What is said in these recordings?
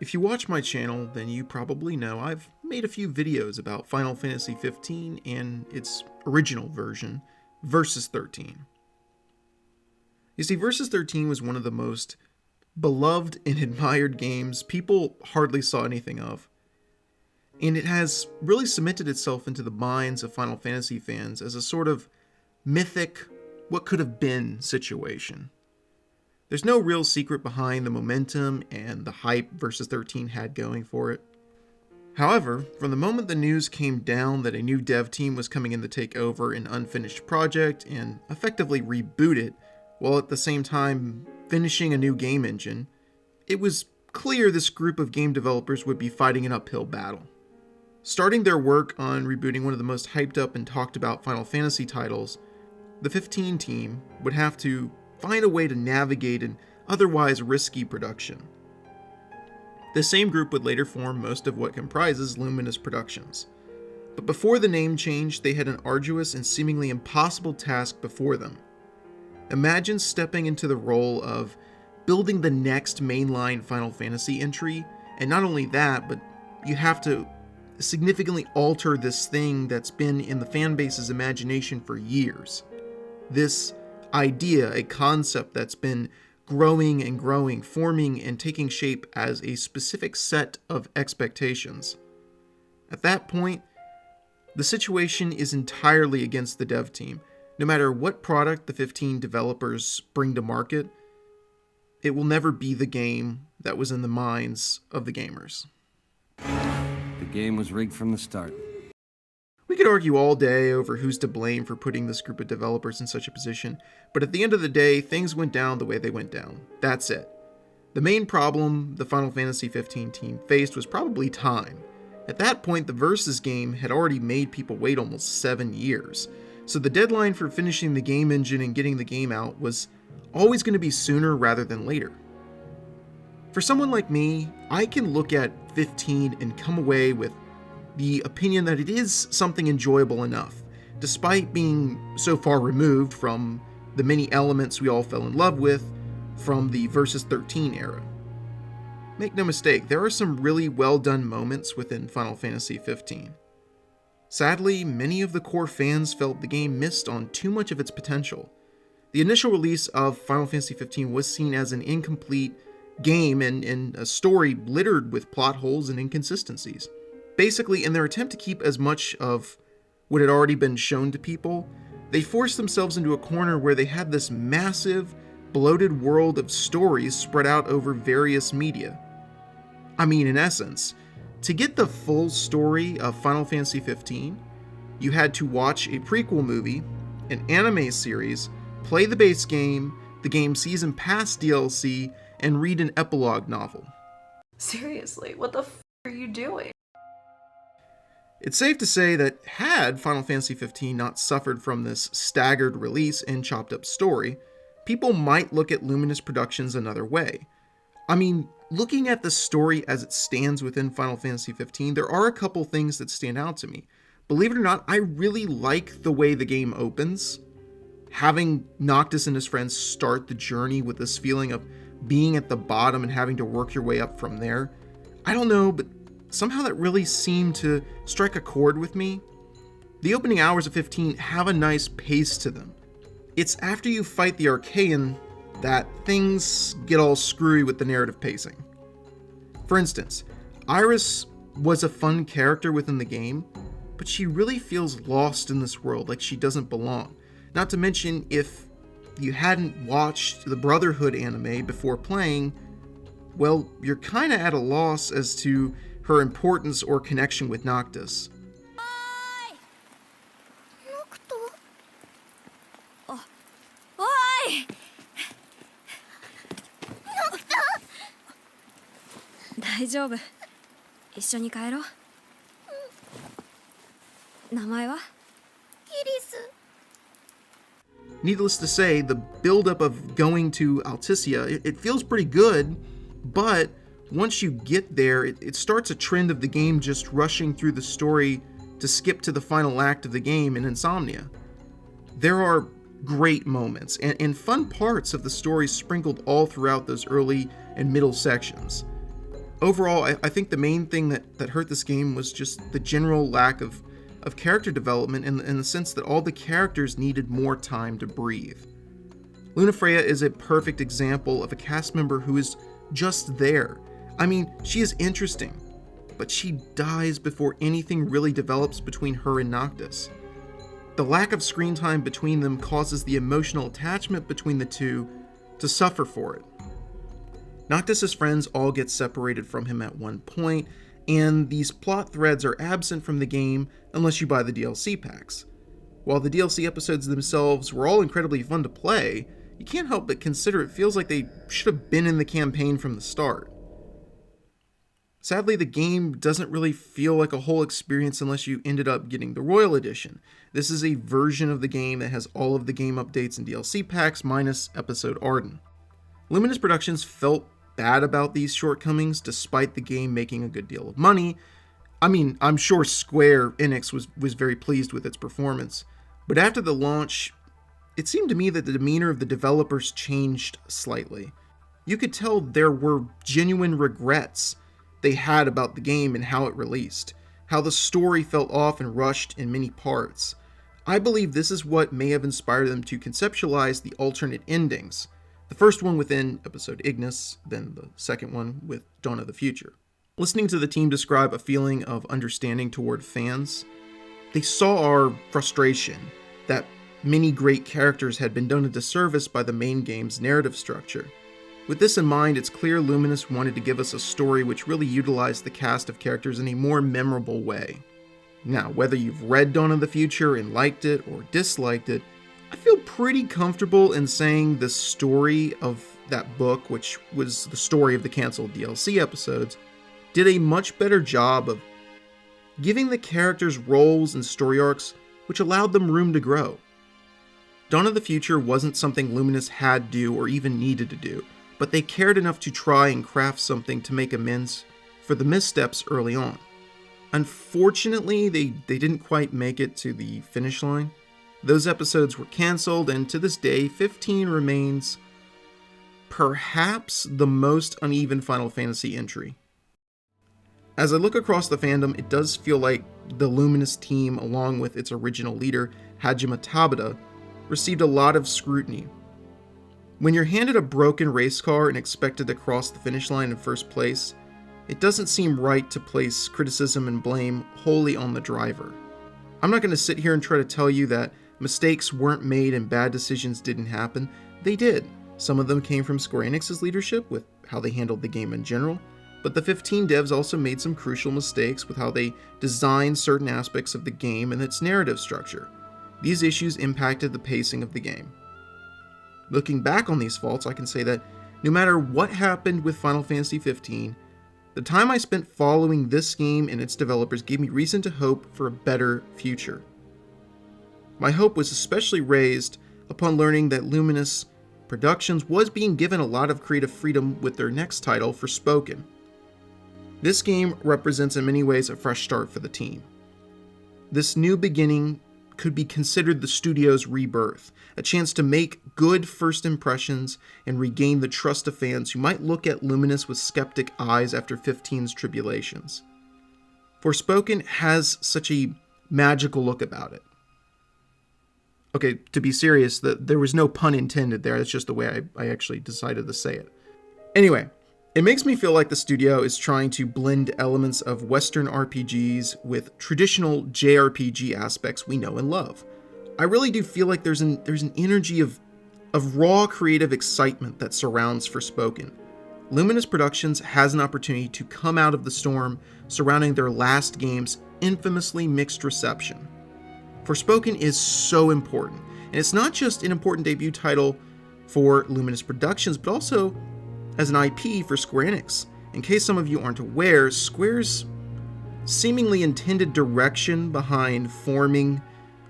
If you watch my channel, then you probably know I've made a few videos about Final Fantasy 15 and its original version, Versus 13. You see, Versus 13 was one of the most beloved and admired games people hardly saw anything of. And it has really cemented itself into the minds of Final Fantasy fans as a sort of mythic, what could have been situation. There's no real secret behind the momentum and the hype Versus 13 had going for it. However, from the moment the news came down that a new dev team was coming in to take over an unfinished project and effectively reboot it, while at the same time finishing a new game engine, it was clear this group of game developers would be fighting an uphill battle. Starting their work on rebooting one of the most hyped up and talked about Final Fantasy titles, the 15 team would have to find a way to navigate an otherwise risky production. The same group would later form most of what comprises Luminous Productions. But before the name change, they had an arduous and seemingly impossible task before them. Imagine stepping into the role of building the next mainline Final Fantasy entry, and not only that, but you have to significantly alter this thing that's been in the fanbase's imagination for years. This idea, a concept that's been growing and growing, forming and taking shape as a specific set of expectations. At that point, the situation is entirely against the dev team. No matter what product the 15 developers bring to market, it will never be the game that was in the minds of the gamers. The game was rigged from the start. We could argue all day over who's to blame for putting this group of developers in such a position, but at the end of the day, things went down the way they went down. That's it. The main problem the Final Fantasy 15 team faced was probably time. At that point, the Versus game had already made people wait almost 7 years, so the deadline for finishing the game engine and getting the game out was always going to be sooner rather than later. For someone like me, I can look at 15 and come away with the opinion that it is something enjoyable enough, despite being so far removed from the many elements we all fell in love with from the Versus 13 era. Make no mistake, there are some really well done moments within Final Fantasy 15. Sadly, many of the core fans felt the game missed on too much of its potential. The initial release of Final Fantasy 15 was seen as an incomplete game and a story littered with plot holes and inconsistencies. Basically, in their attempt to keep as much of what had already been shown to people, they forced themselves into a corner where they had this massive, bloated world of stories spread out over various media. I mean, in essence, to get the full story of Final Fantasy 15, you had to watch a prequel movie, an anime series, play the base game, the game's season pass DLC, and read an epilogue novel. Seriously, what the f are you doing? It's safe to say that had Final Fantasy 15 not suffered from this staggered release and chopped up story, people might look at Luminous Productions another way. I mean, looking at the story as it stands within Final Fantasy 15, there are a couple things that stand out to me. Believe it or not, I really like the way the game opens. Having Noctis and his friends start the journey with this feeling of being at the bottom and having to work your way up from there. I don't know, but somehow that really seemed to strike a chord with me. The opening hours of 15 have a nice pace to them. It's after you fight the Archaean that things get all screwy with the narrative pacing. For instance, Iris was a fun character within the game, but she really feels lost in this world, like she doesn't belong. Not to mention, if you hadn't watched the Brotherhood anime before playing, well, you're kinda at a loss as to her importance or connection with Noctis. Needless to say, the buildup of going to Alticia, it feels pretty good, but once you get there, it starts a trend of the game just rushing through the story to skip to the final act of the game in Insomnia. There are great moments and fun parts of the story sprinkled all throughout those early and middle sections. Overall, I think the main thing that hurt this game was just the general lack of character development in the sense that all the characters needed more time to breathe. Lunafreya is a perfect example of a cast member who is just there. I mean, she is interesting, but she dies before anything really develops between her and Noctis. The lack of screen time between them causes the emotional attachment between the two to suffer for it. Noctis' friends all get separated from him at one point, and these plot threads are absent from the game unless you buy the DLC packs. While the DLC episodes themselves were all incredibly fun to play, you can't help but consider it feels like they should have been in the campaign from the start. Sadly, the game doesn't really feel like a whole experience unless you ended up getting the Royal Edition. This is a version of the game that has all of the game updates and DLC packs minus Episode Arden. Luminous Productions felt bad about these shortcomings despite the game making a good deal of money. I mean, I'm sure Square Enix was very pleased with its performance, but after the launch, it seemed to me that the demeanor of the developers changed slightly. You could tell there were genuine regrets they had about the game and how it released, how the story felt off and rushed in many parts. I believe this is what may have inspired them to conceptualize the alternate endings. The first one within episode Ignis, then the second one with Dawn of the Future. Listening to the team describe a feeling of understanding toward fans, they saw our frustration that many great characters had been done a disservice by the main game's narrative structure. With this in mind, it's clear Luminous wanted to give us a story which really utilized the cast of characters in a more memorable way. Now, whether you've read Dawn of the Future and liked it or disliked it, I feel pretty comfortable in saying the story of that book, which was the story of the canceled DLC episodes, did a much better job of giving the characters roles and story arcs which allowed them room to grow. Dawn of the Future wasn't something Luminous had to do or even needed to do, but they cared enough to try and craft something to make amends for the missteps early on. Unfortunately, they didn't quite make it to the finish line. Those episodes were canceled, and to this day, 15 remains perhaps the most uneven Final Fantasy entry. As I look across the fandom, it does feel like the Luminous team, along with its original leader, Hajime Tabata, received a lot of scrutiny. When you're handed a broken race car and expected to cross the finish line in first place, it doesn't seem right to place criticism and blame wholly on the driver. I'm not going to sit here and try to tell you that mistakes weren't made and bad decisions didn't happen. They did. Some of them came from Square Enix's leadership with how they handled the game in general, but the 15 devs also made some crucial mistakes with how they designed certain aspects of the game and its narrative structure. These issues impacted the pacing of the game. Looking back on these faults, I can say that no matter what happened with Final Fantasy XV, the time I spent following this game and its developers gave me reason to hope for a better future. My hope was especially raised upon learning that Luminous Productions was being given a lot of creative freedom with their next title, Forspoken. This game represents in many ways a fresh start for the team. This new beginning could be considered the studio's rebirth, a chance to make good first impressions and regain the trust of fans who might look at Luminous with skeptic eyes after 15's tribulations. Forspoken has such a magical look about it. Okay, to be serious, there was no pun intended there. That's just the way I actually decided to say it. Anyway, it makes me feel like the studio is trying to blend elements of Western RPGs with traditional JRPG aspects we know and love. I really do feel like there's an energy of raw creative excitement that surrounds Forspoken. Luminous Productions has an opportunity to come out of the storm surrounding their last game's infamously mixed reception. Forspoken is so important, and it's not just an important debut title for Luminous Productions, but also as an IP for Square Enix. In case some of you aren't aware, Square's seemingly intended direction behind forming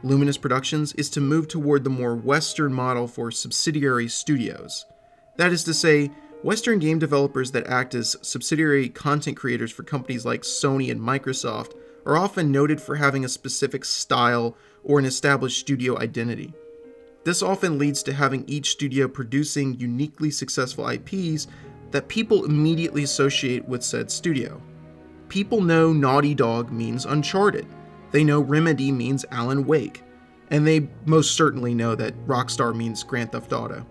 Luminous Productions is to move toward the more Western model for subsidiary studios. That is to say, Western game developers that act as subsidiary content creators for companies like Sony and Microsoft are often noted for having a specific style or an established studio identity. This often leads to having each studio producing uniquely successful IPs that people immediately associate with said studio. People know Naughty Dog means Uncharted. They know Remedy means Alan Wake. And they most certainly know that Rockstar means Grand Theft Auto.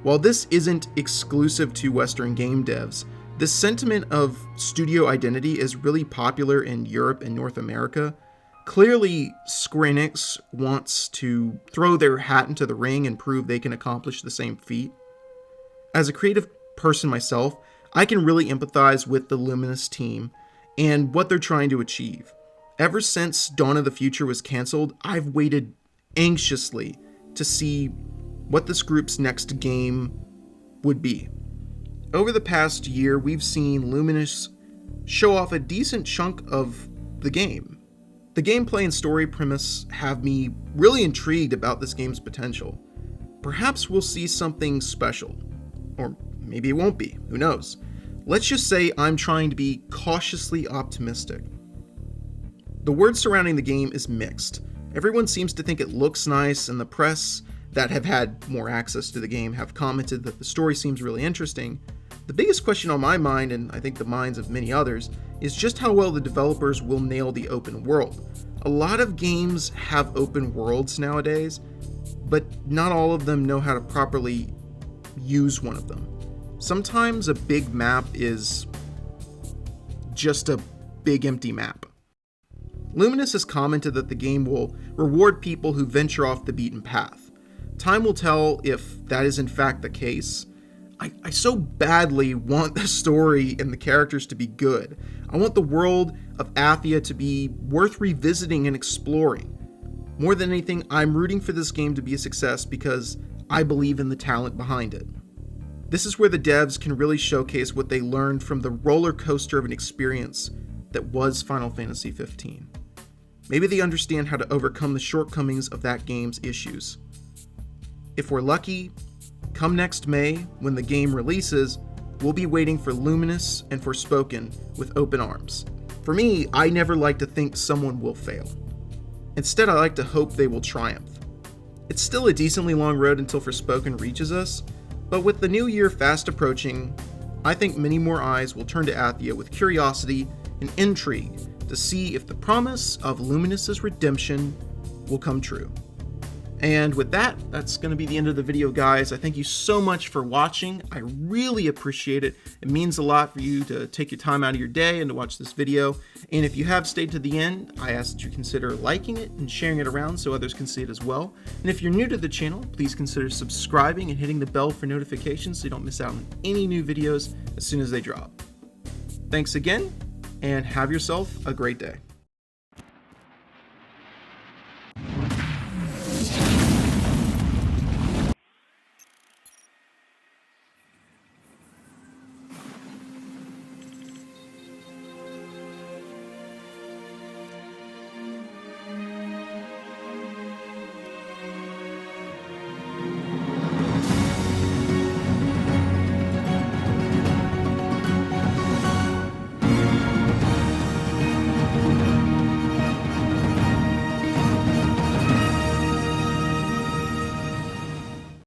While this isn't exclusive to Western game devs, this sentiment of studio identity is really popular in Europe and North America. Clearly, Square Enix wants to throw their hat into the ring and prove they can accomplish the same feat. As a creative person myself, I can really empathize with the Luminous team and what they're trying to achieve. Ever since Dawn of the Future was canceled, I've waited anxiously to see what this group's next game would be. Over the past year, we've seen Luminous show off a decent chunk of the game. The gameplay and story premise have me really intrigued about this game's potential. Perhaps we'll see something special. Or maybe it won't be, who knows. Let's just say I'm trying to be cautiously optimistic. The word surrounding the game is mixed. Everyone seems to think it looks nice, and the press that have had more access to the game have commented that the story seems really interesting. The biggest question on my mind, and I think the minds of many others, is just how well the developers will nail the open world. A lot of games have open worlds nowadays, but not all of them know how to properly use one of them. Sometimes a big map is just a big empty map. Luminous has commented that the game will reward people who venture off the beaten path. Time will tell if that is in fact the case. I so badly want the story and the characters to be good. I want the world of Athia to be worth revisiting and exploring. More than anything, I'm rooting for this game to be a success because I believe in the talent behind it. This is where the devs can really showcase what they learned from the roller coaster of an experience that was Final Fantasy XV. Maybe they understand how to overcome the shortcomings of that game's issues. If we're lucky, come next May, when the game releases, we'll be waiting for Luminous and Forspoken with open arms. For me, I never like to think someone will fail. Instead, I like to hope they will triumph. It's still a decently long road until Forspoken reaches us, but with the new year fast approaching, I think many more eyes will turn to Athia with curiosity and intrigue to see if the promise of Luminous's redemption will come true. And with that, that's going to be the end of the video, guys. I thank you so much for watching. I really appreciate it. It means a lot for you to take your time out of your day and to watch this video. And if you have stayed to the end, I ask that you consider liking it and sharing it around so others can see it as well. And if you're new to the channel, please consider subscribing and hitting the bell for notifications so you don't miss out on any new videos as soon as they drop. Thanks again, and have yourself a great day.